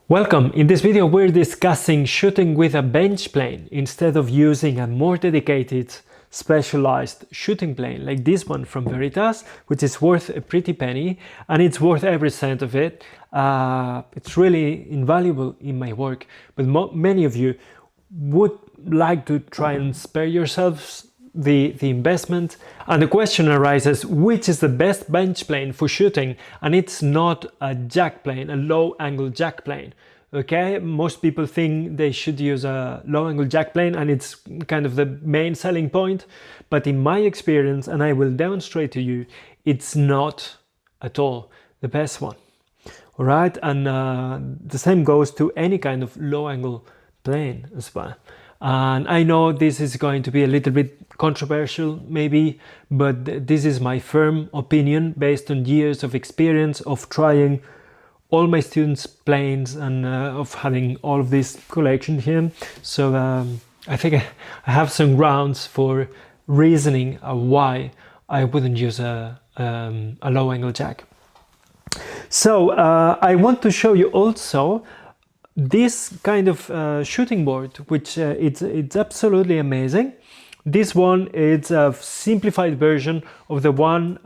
Welcome! In this video we're discussing shooting with a bench plane instead of using a more dedicated specialized shooting plane like this one from Veritas, which is worth a pretty penny, and it's worth every cent of it. It's really invaluable in my work, but many of you would like to try and spare yourselves the investment, and the question arises, which is the best bench plane for shooting? And it's not a jack plane, a low angle jack plane. Okay, most people think they should use a low angle jack plane and it's kind of the main selling point, but in my experience, and I will demonstrate to you, it's not at all the best one. All right, and the same goes to any kind of low angle plane as well. And I know this is going to be a little bit controversial maybe, but this is my firm opinion based on years of experience of trying all my students' planes and of having all of this collection here. So I think I have some grounds for reasoning why I wouldn't use a low angle jack. So I want to show you also this kind of shooting board, which it's absolutely amazing. This one is a simplified version of the one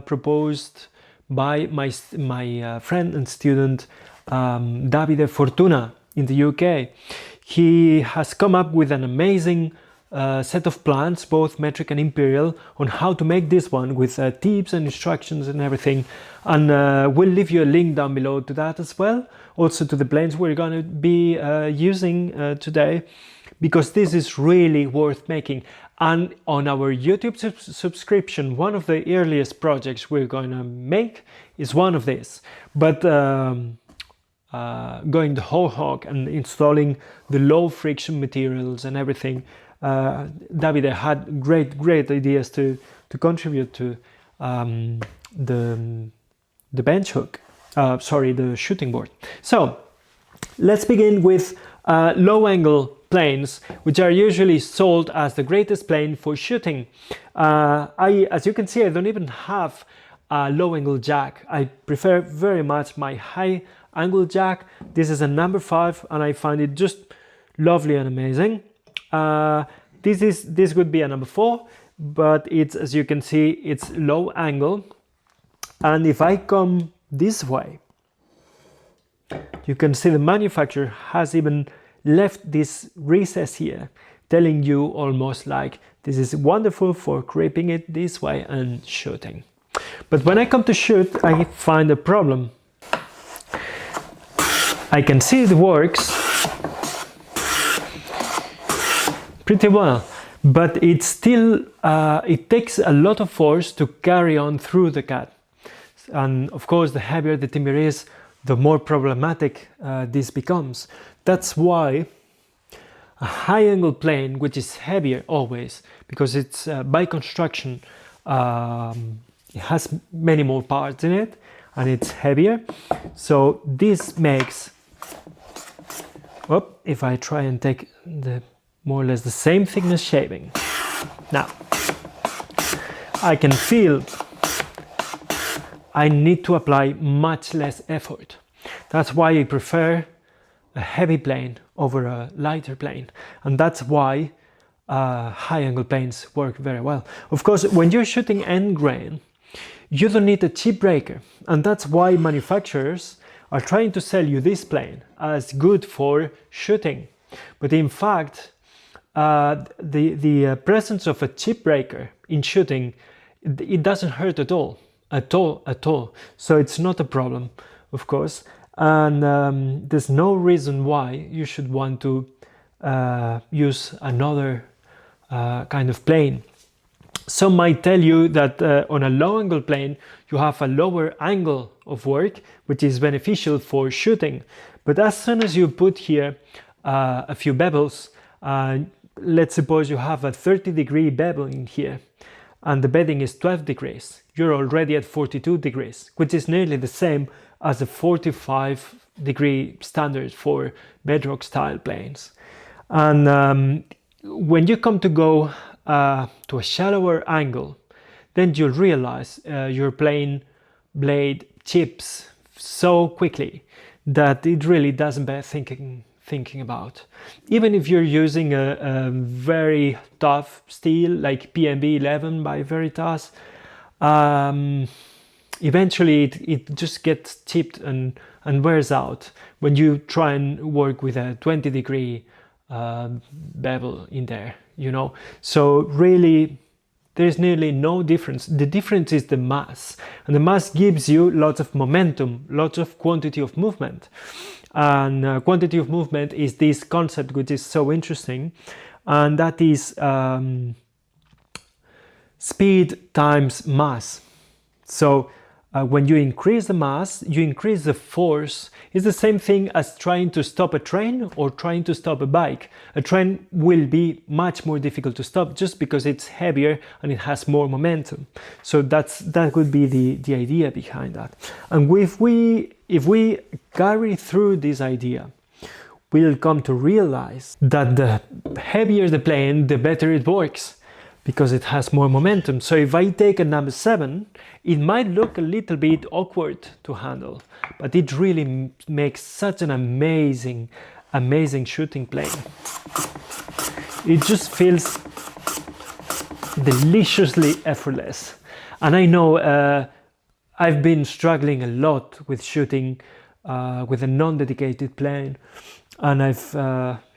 proposed by my friend and student Davide Fortuna in the UK. He has come up with an amazing set of plans, both metric and imperial, on how to make this one with tips and instructions and everything, and we'll leave you a link down below to that as well, also to the planes we're going to be using today, because this is really worth making. And on our YouTube subscription, one of the earliest projects we're going to make is one of these, but going the whole hog and installing the low friction materials and everything. Davide had great ideas to contribute to the bench hook, the shooting board. So let's begin with low angle planes, which are usually sold as the greatest plane for shooting. As you can see, I don't even have a low angle jack. I prefer very much my high angle jack. This is a number 5 and I find it just lovely and amazing. This would be a number 4, but it's, as you can see, it's low angle. And if I come this way, you can see the manufacturer has even left this recess here, telling you almost like this is wonderful for gripping it this way and shooting. But when I come to shoot, I find a problem. I can see it works pretty well, but it's still, it takes a lot of force to carry on through the cut. And of course, the heavier the timber is, the more problematic this becomes. That's why a high angle plane, which is heavier always, because it's by construction, it has many more parts in it and it's heavier. So this makes, if I try and take the more or less the same thickness shaving, now I can feel I need to apply much less effort. That's why I prefer a heavy plane over a lighter plane, and that's why high angle planes work very well. Of course, when you're shooting end grain, you don't need a chip breaker, and that's why manufacturers are trying to sell you this plane as good for shooting. But in fact, the presence of a chip breaker in shooting, it doesn't hurt at all. So it's not a problem, of course, and there's no reason why you should want to use another kind of plane. Some might tell you that on a low angle plane you have a lower angle of work, which is beneficial for shooting, but as soon as you put here a few bevels, let's suppose you have a 30-degree bevel in here and the bedding is 12 degrees, you're already at 42 degrees, which is nearly the same as a 45-degree standard for bedrock style planes. And when you come to go to a shallower angle, then you'll realize your plane blade chips so quickly that it really doesn't bear thinking about. Even if you're using a very tough steel like PMB 11 by Veritas, eventually it just gets chipped and wears out when you try and work with a 20-degree bevel in there, you know. So really there's nearly no difference. The difference is the mass, and the mass gives you lots of momentum, lots of quantity of movement. And quantity of movement is this concept which is so interesting, and that is speed times mass. So when you increase the mass, you increase the force. It's the same thing as trying to stop a train or trying to stop a bike. A train will be much more difficult to stop just because it's heavier and it has more momentum. So that would be the idea behind that. And if we carry through this idea, we'll come to realize that the heavier the plane, the better it works, because it has more momentum. So if I take a number 7, it might look a little bit awkward to handle, but it really makes such an amazing shooting plane. It just feels deliciously effortless. And I know I've been struggling a lot with shooting with a non-dedicated plane, and I've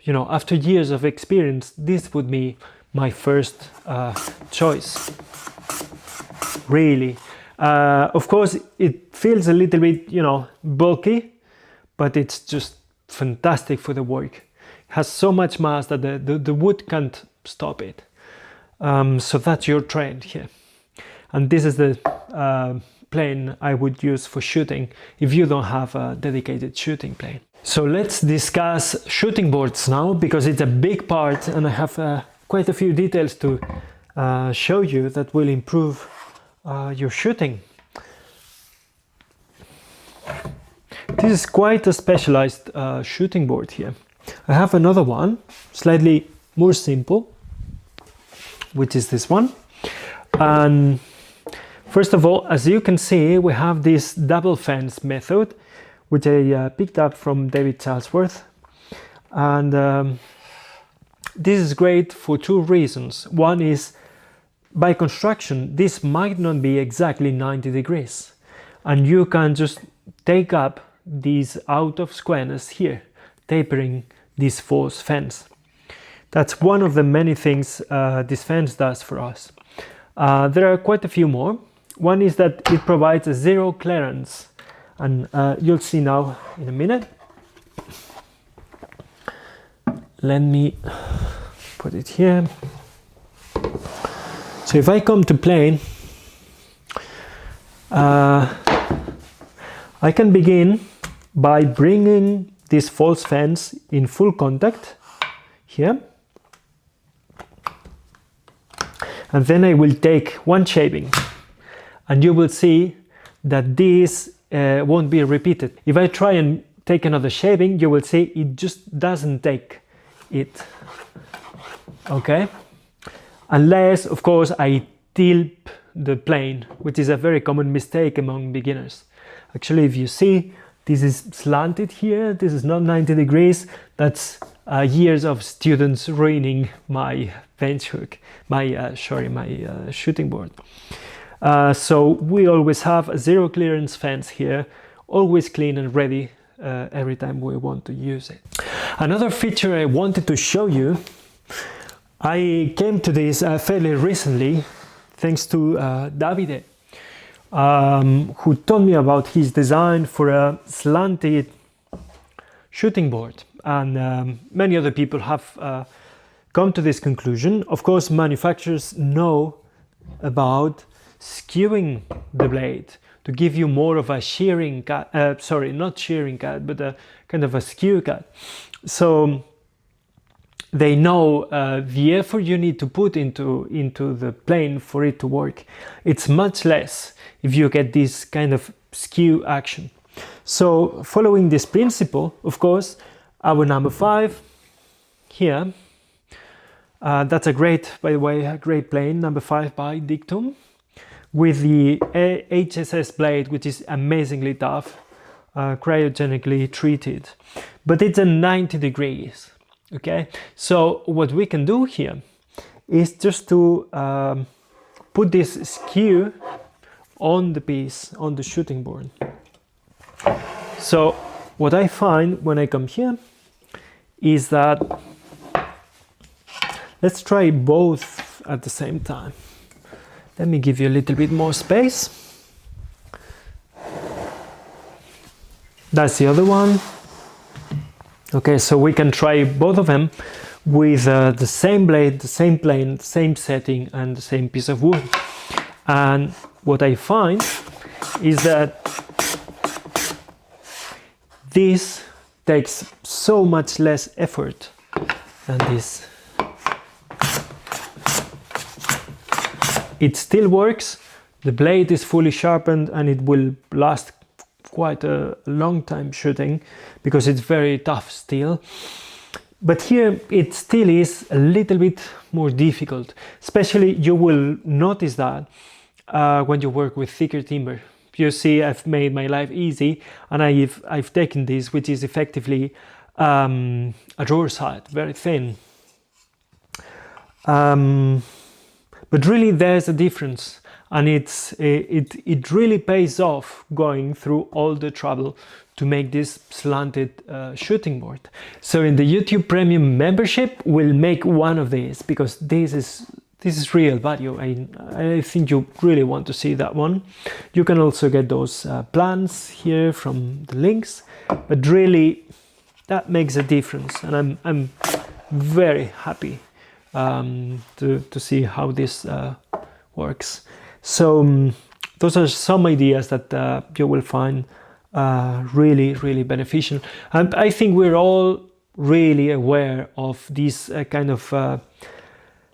you know, after years of experience, this would be my first choice, really. Of course, it feels a little bit, you know, bulky, but it's just fantastic for the work. It has so much mass that the wood can't stop it. So that's your trend here. And this is the plane I would use for shooting if you don't have a dedicated shooting plane. So let's discuss shooting boards now, because it's a big part, and I have quite a few details to show you that will improve your shooting. This is quite a specialized shooting board here. I have another one, slightly more simple, which is this one. And first of all, as you can see, we have this double fence method, which I picked up from David Charlesworth. And this is great for two reasons. One is, by construction, this might not be exactly 90 degrees. And you can just take up these out of squareness here, tapering this false fence. That's one of the many things this fence does for us. There are quite a few more. One is that it provides a zero clearance. And you'll see now in a minute. Let me put it here. So if I come to plane, I can begin by bringing this false fence in full contact here. And then I will take one shaping, and you will see that this won't be repeated. If I try and take another shaping, you will see it just doesn't take it. Okay? Unless, of course, I tilt the plane, which is a very common mistake among beginners. Actually, if you see, this is slanted here, this is not 90 degrees. That's years of students ruining my bench hook, my shooting board. So we always have a zero clearance fence here, always clean and ready every time we want to use it. Another feature I wanted to show you, I came to this fairly recently, thanks to Davide, who told me about his design for a slanted shooting board. And many other people have come to this conclusion. Of course, manufacturers know about skewing the blade to give you more of a shearing cut, not shearing cut, but a kind of a skew cut. So they know the effort you need to put into the plane for it to work. It's much less if you get this kind of skew action. So following this principle, of course, our number 5 here, that's a great, by the way, a great plane, number 5 by Dictum, with the HSS blade, which is amazingly tough. cryogenically treated, but it's a 90 degrees. Okay, so what we can do here is just to put this skew on the piece, on the shooting board. So what I find when I come here is that, let's try both at the same time. Let me give you a little bit more space. That's the other one. Okay, so we can try both of them with the same blade, the same plane, the same setting, and the same piece of wood. And what I find is that this takes so much less effort than this. It still works, the blade is fully sharpened, and it will last quite a long time shooting because it's very tough steel. But here it still is a little bit more difficult. Especially you will notice that when you work with thicker timber. You see, I've made my life easy, and I've taken this, which is effectively a drawer side, very thin. But really there's a difference, and it really pays off going through all the trouble to make this slanted shooting board. So in the YouTube Premium membership, we'll make one of these, because this is real value. I think you really want to see that one. You can also get those plans here from the links, but really that makes a difference, and I'm very happy to see how this works. So those are some ideas that you will find really beneficial, and I think we're all really aware of this kind of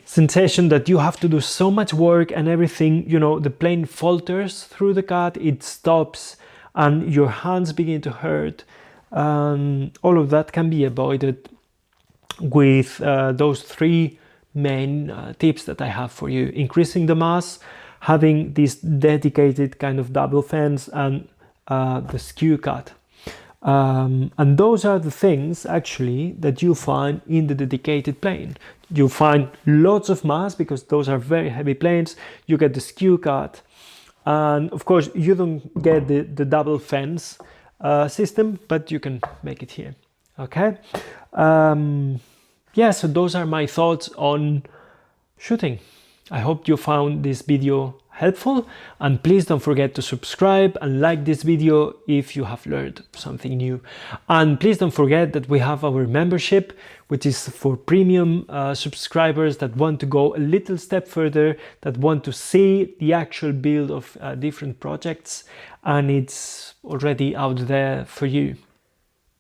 sensation that you have to do so much work and everything, you know, the plane falters through the cut, it stops, and your hands begin to hurt. All of that can be avoided with those three main tips that I have for you: increasing the mass, having this dedicated kind of double fence, and the skew cut. And those are the things actually that you find in the dedicated plane. You find lots of mass because those are very heavy planes. You get the skew cut, and of course you don't get the double fence system, but you can make it here. Okay. Yeah, so those are my thoughts on shooting. I hope you found this video helpful, and please don't forget to subscribe and like this video if you have learned something new. And please don't forget that we have our membership, which is for premium subscribers that want to go a little step further, that want to see the actual build of different projects, and it's already out there for you.